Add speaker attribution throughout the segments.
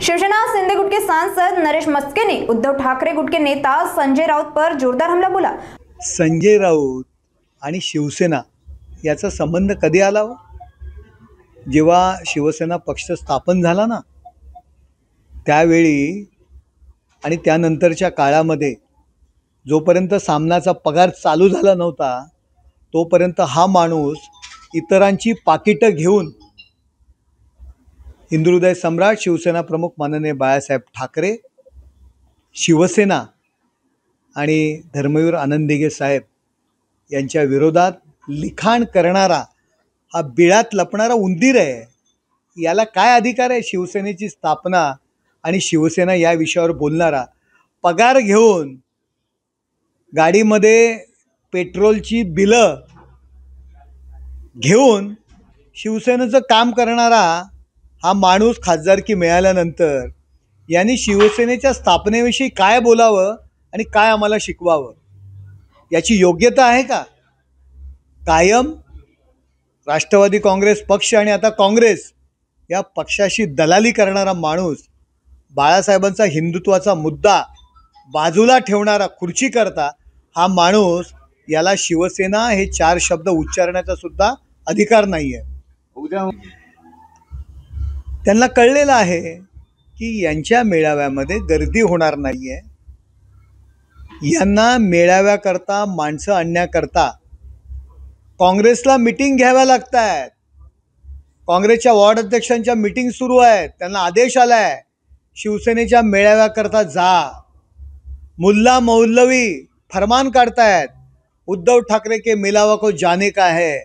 Speaker 1: शिवसेना शिंदे गुट के सांसद नरेश मस्के ने उद्धव ठाकरे गुट के नेता संजय राउत पर जोरदार हमला बोला।
Speaker 2: संजय राऊत आणि शिवसेना याचा संबंध कधी आला हो? जेव्हा शिवसेना पक्ष स्थापन झाला ना, त्यावेळी आणि त्यानंतरच्या काळामध्ये जोपर्यंत सामनाचा पगार चालू झाला नव्हता तोपर्यंत हा माणूस इतरांची पाकिटं घेऊन हिंदुहृदय सम्राट शिवसेना प्रमुख माननीय बाळासाहेब ठाकरे, शिवसेना आणि धर्मवीर आनंद दिघे साहेब यांच्या विरोधात लिखाण करणारा हा बिळात लपणारा उंदीर आहे। याला काय अधिकार आहे शिवसेनेची स्थापना आणि शिवसेना या विषयावर बोलणारा? पगार घेऊन गाडीमध्ये पेट्रोलची बिलं घेऊन शिवसेनेचं काम करणारा हा माणूस खासदारकी मिळाल्यानंतर यांनी शिवसेनेच्या स्थापनेविषयी काय बोलावं आणि काय आम्हाला शिकवावं याची योग्यता आहे का? कायम राष्ट्रवादी काँग्रेस पक्ष आणि आता काँग्रेस या पक्षाशी दलाली करणारा माणूस, बाळासाहेबांचा हिंदुत्वाचा मुद्दा बाजूला ठेवणारा खुर्ची करता हा माणूस, याला शिवसेना हे 4 शब्द उच्चारण्याचा सुद्धा अधिकार नाही आहे। त्यांना कळलेलं आहे की यांच्या मेळाव्यामध्ये गर्दी होणार नाही आहे। यांना मेळाव्याकरता माणसं आणण्याकरता काँग्रेसला मीटिंग घ्याव्या लागत आहेत। काँग्रेसच्या वॉर्ड अध्यक्षांच्या मीटिंग सुरू आहेत, त्यांना आदेश आला आहे शिवसेनेच्या मेळाव्याकरता जा। मुल्ला मौलवी फरमान काढतायत, उद्धव ठाकरे के मिलावा को जाने का है।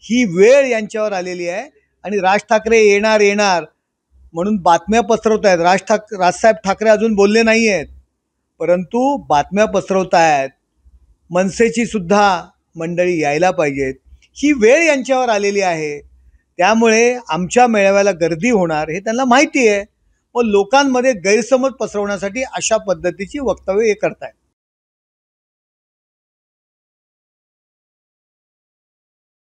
Speaker 2: ही वेळ यांच्यावर आलेली आहे आणि राज ठाकरे येणार म्हणून बातम्या पसरवत आहेत। राजसाहेब ठाकरे अजून बोलले नाही आहेत, परंतु बातम्या पसरवत आहेत। मनसेची सुद्धा मंडळी यायला पाहिजेत। ही वेळ यांच्यावर आलेली आहे, त्यामुळे आमच्या मेळाव्याला गर्दी होणार हे त्यांना माहिती आहे। मग लोकांमध्ये गैरसमज पसरवण्यासाठी अशा पद्धतीची वक्तव्य हे करतायत।